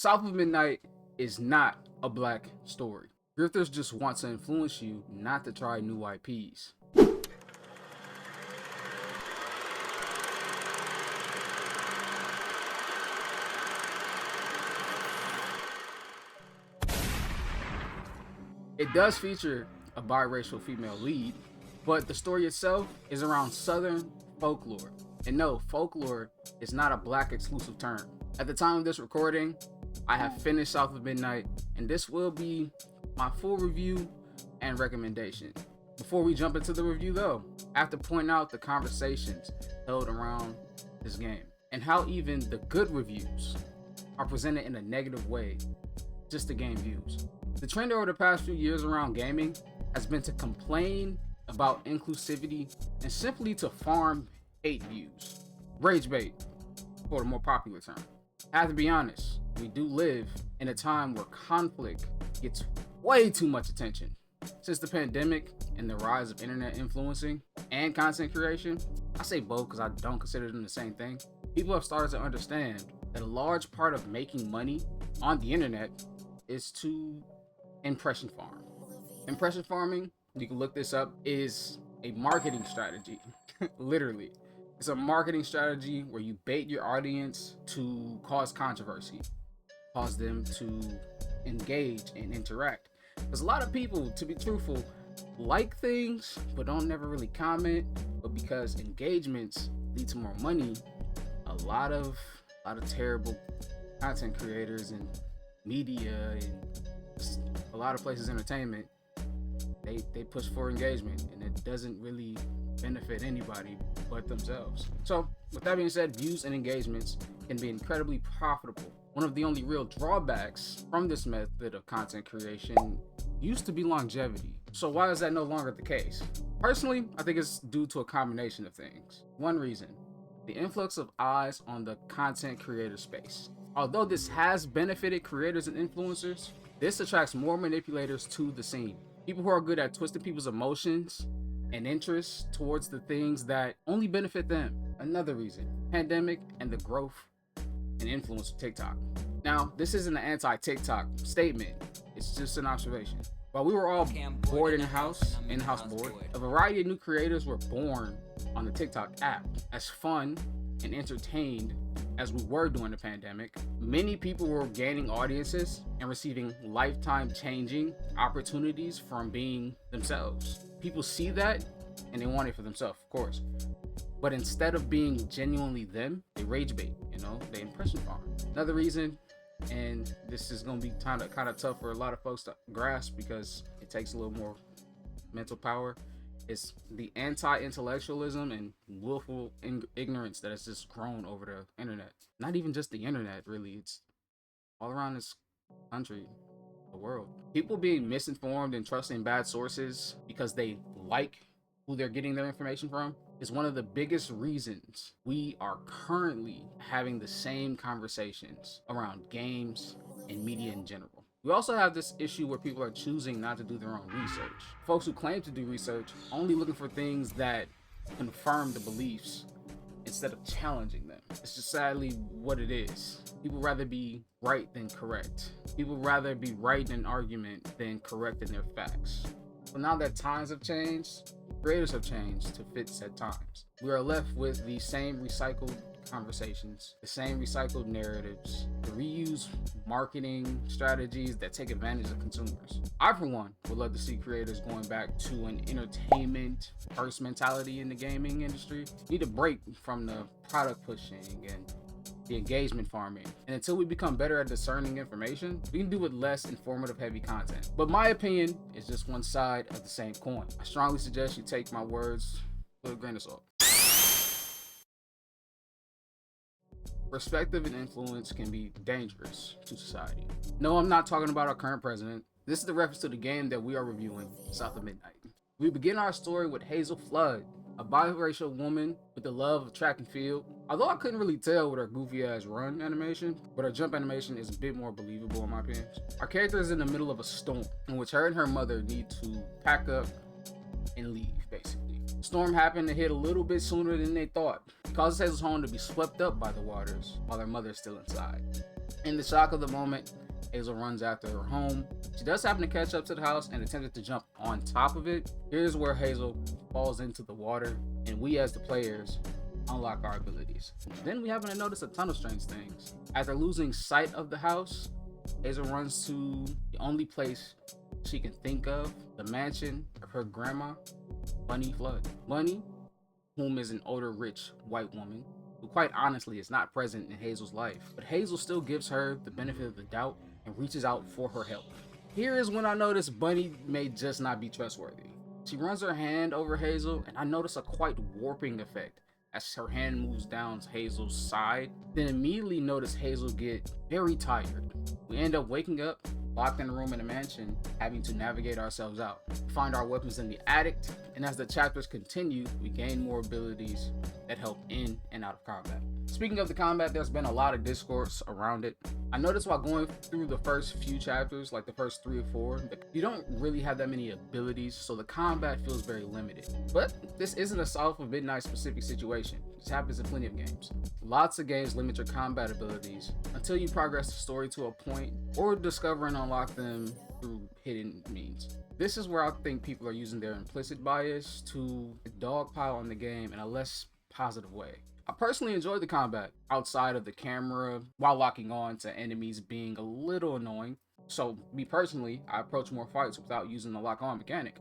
South of Midnight is not a black story. Grifters just want to influence you not to try new IPs. It does feature a biracial female lead, but the story itself is around Southern folklore. And no, folklore is not a black exclusive term. At the time of this recording, I have finished South of Midnight, and this will be my full review and recommendation. Before we jump into the review though, I have to point out the conversations held around this game and how even the good reviews are presented in a negative way just to gain views. The trend over the past few years around gaming has been to complain about inclusivity and simply to farm hate views. Rage bait, for the more popular term. I have to be honest, we do live in a time where conflict gets way too much attention. Since the pandemic and the rise of internet influencing and content creation, I say both because I don't consider them the same thing, people have started to understand that a large part of making money on the internet is to impression farm. Impression farming, you can look this up, is a marketing strategy. Literally. It's a marketing strategy where you bait your audience to cause controversy, cause them to engage and interact. Because a lot of people, to be truthful, like things but don't never really comment. But because engagements lead to more money, a lot of terrible content creators and media and a lot of places entertainment, they push for engagement, and it doesn't really benefit anybody but themselves. So with that being said, views and engagements can be incredibly profitable. One of the only real drawbacks from this method of content creation used to be longevity. So why is that no longer the case? Personally, I think it's due to a combination of things. One reason, the influx of eyes on the content creator space. Although this has benefited creators and influencers, this attracts more manipulators to the scene. People who are good at twisting people's emotions and interests towards the things that only benefit them. Another reason, pandemic and the growth and influence of TikTok. Now, this isn't an anti-TikTok statement, it's just an observation. While we were all bored in-house bored, a variety of new creators were born on the TikTok app. As fun and entertained as we were during the pandemic, many people were gaining audiences and receiving lifetime changing opportunities from being themselves. People see that and they want it for themselves, of course. But instead of being genuinely them, they rage bait, they impression farm. Another reason, and this is gonna be kind of tough for a lot of folks to grasp because it takes a little more mental power, is the anti-intellectualism and willful ignorance that has just grown over the internet. Not even just the internet, really. It's all around this country, the world. People being misinformed and trusting bad sources because they like who they're getting their information from is one of the biggest reasons we are currently having the same conversations around games and media in general. We also have this issue where people are choosing not to do their own research. Folks who claim to do research only looking for things that confirm the beliefs instead of challenging them. It's just sadly what it is. People rather be right than correct. People rather be right in argument than correct in their facts. But now that times have changed, creators have changed to fit said times. We are left with the same recycled conversations, the same recycled narratives, the reused marketing strategies that take advantage of consumers. I, for one, would love to see creators going back to an entertainment first mentality in the gaming industry. We need a break from the product pushing and the engagement farming. And until we become better at discerning information, we can do with less informative heavy content. But my opinion is just one side of the same coin. I strongly suggest you take my words with a grain of salt. Perspective and influence can be dangerous to society. No, I'm not talking about our current president. This is the reference to the game that we are reviewing, South of Midnight. We begin our story with Hazel Flood, a biracial woman with the love of track and field. Although I couldn't really tell with her goofy ass run animation, but her jump animation is a bit more believable in my opinion. Our character is in the middle of a storm in which her and her mother need to pack up and leave, basically. Storm happened to hit a little bit sooner than they thought. It causes Hazel's home to be swept up by the waters while her mother is still inside. In the shock of the moment, Hazel runs after her home. She does happen to catch up to the house and attempted to jump on top of it. Here's where Hazel falls into the water, and we as the players unlock our abilities. Then we happen to notice a ton of strange things. After losing sight of the house, Hazel runs to the only place she can think of, the mansion of her grandma, Bunny Flood. Bunny, whom is an older, rich white woman, who quite honestly is not present in Hazel's life, but Hazel still gives her the benefit of the doubt and reaches out for her help. Here is when I notice Bunny may just not be trustworthy. She runs her hand over Hazel, and I notice a quite warping effect as her hand moves down Hazel's side. Then immediately notice Hazel get very tired. We end up waking up, locked in a room in a mansion, having to navigate ourselves out. We find our weapons in the attic, and as the chapters continue, we gain more abilities that help in and out of combat. Speaking of the combat, there's been a lot of discourse around it. I noticed while going through the first few chapters, like the first 3 or 4, that you don't really have that many abilities, so the combat feels very limited. But this isn't a South of Midnight specific situation. This happens in plenty of games. Lots of games limit your combat abilities until you progress the story to a point or discover and unlock them through hidden means. This is where I think people are using their implicit bias to dogpile on the game in a less positive way. I personally enjoyed the combat outside of the camera while locking on to enemies being a little annoying. So me personally, I approach more fights without using the lock on mechanic.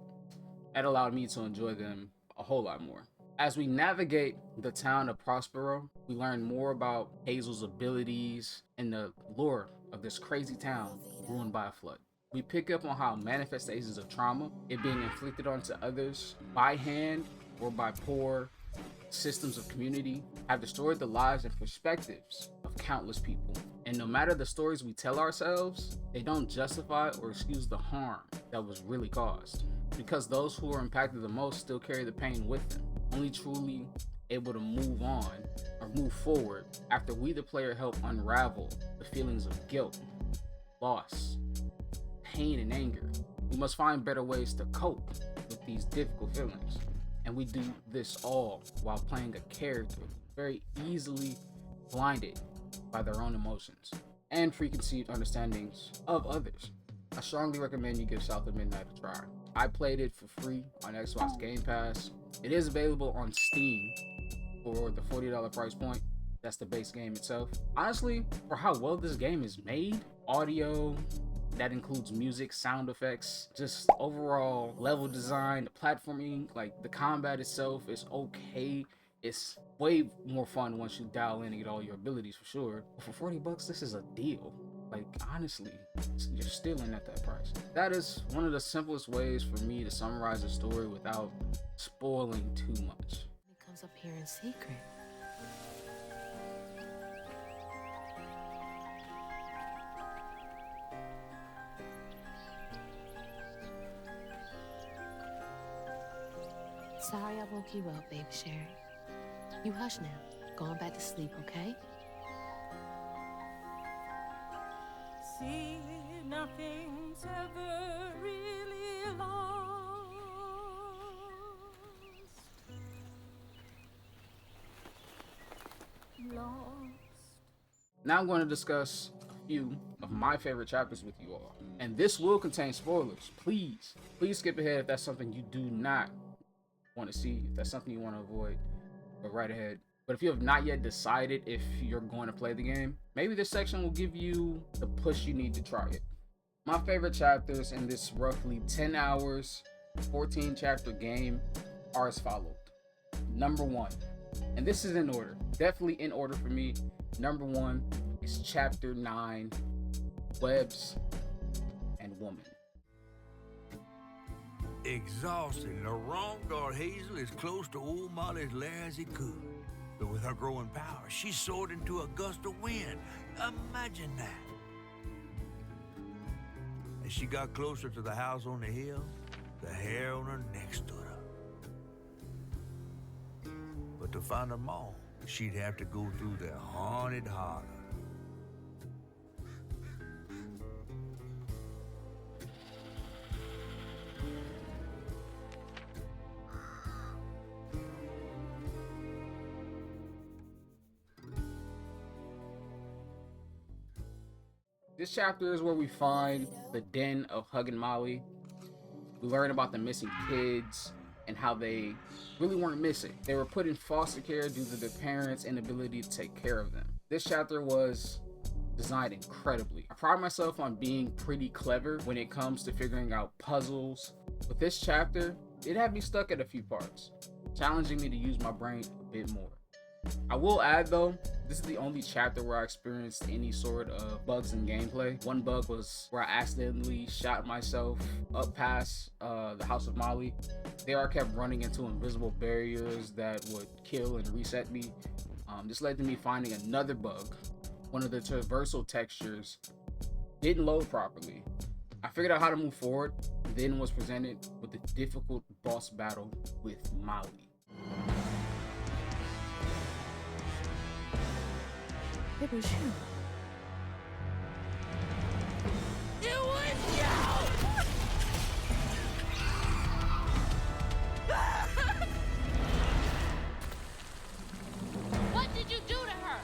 That allowed me to enjoy them a whole lot more. As we navigate the town of Prospero, we learn more about Hazel's abilities and the lore of this crazy town ruined by a flood. We pick up on how manifestations of trauma, it being inflicted onto others by hand or by poor systems of community, have destroyed the lives and perspectives of countless people. And no matter the stories we tell ourselves, they don't justify or excuse the harm that was really caused. Because those who are impacted the most still carry the pain with them, only truly able to move on or move forward after we the player help unravel the feelings of guilt, loss, pain, and anger. We must find better ways to cope with these difficult feelings. And we do this all while playing a character very easily blinded by their own emotions and preconceived understandings of others. I strongly recommend you give South of Midnight a try. I played it for free on Xbox Game Pass. It is available on Steam for the $40 price point. That's the base game itself. Honestly, for how well this game is made, audio, that includes music, sound effects, just overall level design, the platforming, like the combat itself is okay. It's way more fun once you dial in and get all your abilities for sure. But for $40, this is a deal. Like, honestly, you're stealing at that price. That is one of the simplest ways for me to summarize a story without spoiling too much. It comes up here in secret. Sorry I woke you up, baby Sherry. You hush now. Going back to sleep, okay? See, nothing's ever really lost. Now I'm going to discuss a few of my favorite chapters with you all. And this will contain spoilers. Please skip ahead if that's something you do not want to see. If that's something you want to avoid, go right ahead. But if you have not yet decided if you're going to play the game, maybe this section will give you the push you need to try it. My favorite chapters in this roughly 10 hours, 14 chapter game are as followed. Number 1, and this is in order, definitely in order for me. Number 1 is chapter 9, Webs and Woman. Exhausted, the wrong guard Hazel is close to old Molly's lair as he could. But with her growing power, she soared into a gust of wind. Imagine that. As she got closer to the house on the hill, the hair on her neck stood up. But to find her mom, she'd have to go through the haunted holler. This chapter is where we find the den of Hug and Molly. We learn about the missing kids and how they really weren't missing. They were put in foster care due to their parents' inability to take care of them. This chapter was designed incredibly. I pride myself on being pretty clever when it comes to figuring out puzzles. With this chapter, it had me stuck at a few parts, challenging me to use my brain a bit more. I will add though, this is the only chapter where I experienced any sort of bugs in gameplay. One bug was where I accidentally shot myself up past the House of Molly. There I kept running into invisible barriers that would kill and reset me. This led to me finding another bug. One of the traversal textures didn't load properly. I figured out how to move forward, then was presented with a difficult boss battle with Molly. It was you. It was you! What did you do to her?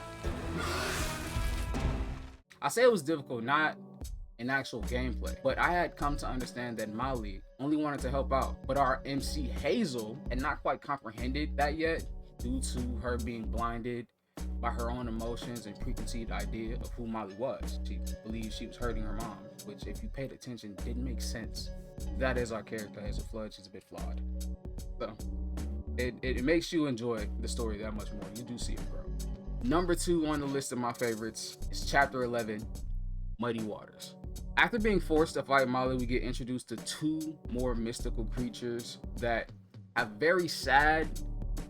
I say it was difficult, not in actual gameplay, but I had come to understand that Molly only wanted to help out, but our MC Hazel had not quite comprehended that yet due to her being blinded by her own emotions and preconceived idea of who Molly was. She believed she was hurting her mom, which if you paid attention didn't make sense. That is our character, Hazel Flood. She's a bit flawed. So it makes you enjoy the story that much more. You do see it grow. Number 2 on the list of my favorites is chapter 11, Muddy Waters. After being forced to fight Molly, we get introduced to 2 more mystical creatures that have very sad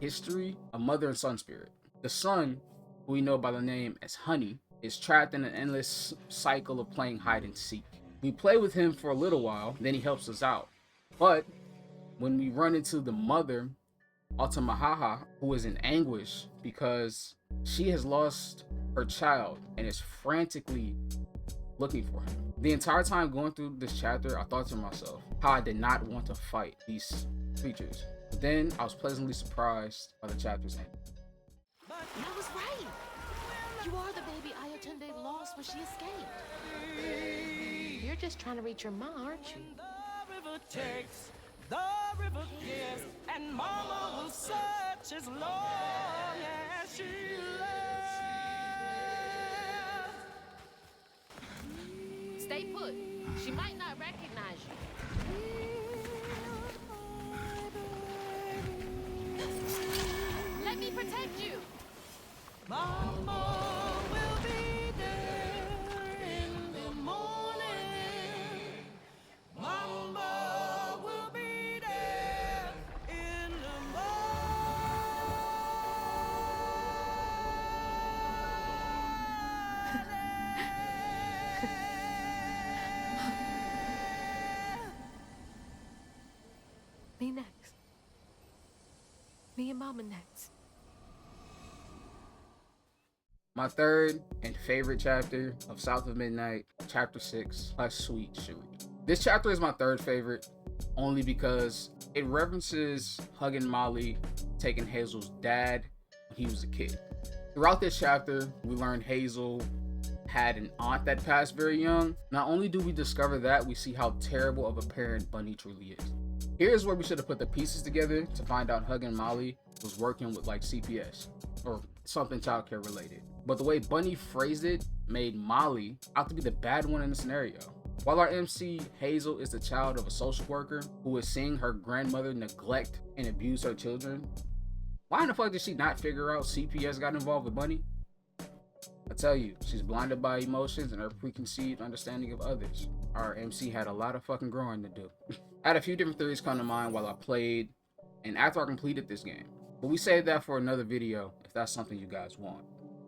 history, a mother and son spirit. The son, who we know by the name as Honey, is trapped in an endless cycle of playing hide and seek. We play with him for a little while, then he helps us out. But when we run into the mother, Altamahaha, who is in anguish because she has lost her child and is frantically looking for him. The entire time going through this chapter, I thought to myself how I did not want to fight these creatures. But then I was pleasantly surprised by the chapter's end. I was right. You are the baby Ayatunde lost when she escaped. You're just trying to reach your mom, aren't you? The river takes, the river gives, and Mama will search as long as she lives. Stay put. She might not recognize you. Let me protect you. Mama will be there in the morning. Mama will be there in the morning. Me next. Me and Mama next. My third and favorite chapter of South of Midnight, chapter 6, Hush Sweet Cherie. This chapter is my third favorite, only because it references Hug and Molly taking Hazel's dad when he was a kid. Throughout this chapter, we learned Hazel had an aunt that passed very young. Not only do we discover that, we see how terrible of a parent Bunny truly is. Here's where we should have put the pieces together to find out Hug and Molly was working with like CPS or something childcare related. But the way Bunny phrased it made Molly out to be the bad one in the scenario. While our MC Hazel is the child of a social worker who is seeing her grandmother neglect and abuse her children, why in the fuck did she not figure out CPS got involved with Bunny? I tell you, she's blinded by emotions and her preconceived understanding of others. Our MC had a lot of fucking growing to do. I had a few different theories come to mind while I played and after I completed this game, but we saved that for another video if that's something you guys want.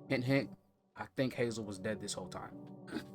Hint, hint, I think Hazel was dead this whole time.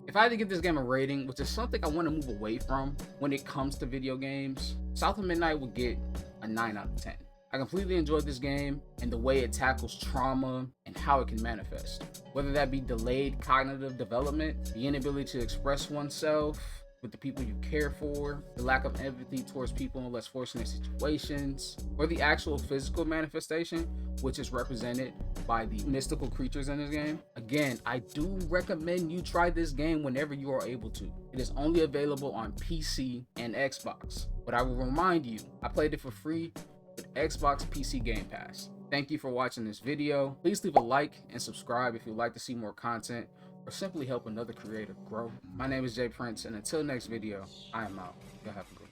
If I had to give this game a rating, which is something I want to move away from when it comes to video games, South of Midnight would get a 9 out of 10. I completely enjoyed this game and the way it tackles trauma and how it can manifest. Whether that be delayed cognitive development, the inability to express oneself, with the people you care for, the lack of empathy towards people in less fortunate situations, or the actual physical manifestation, which is represented by the mystical creatures in this game. Again, I do recommend you try this game whenever you are able to. It is only available on PC and Xbox, but I will remind you, I played it for free with Xbox PC Game Pass. Thank you for watching this video. Please leave a like and subscribe if you'd like to see more content or simply help another creator grow. My name is Jay Prince, and until next video, I am out. Y'all have a good one.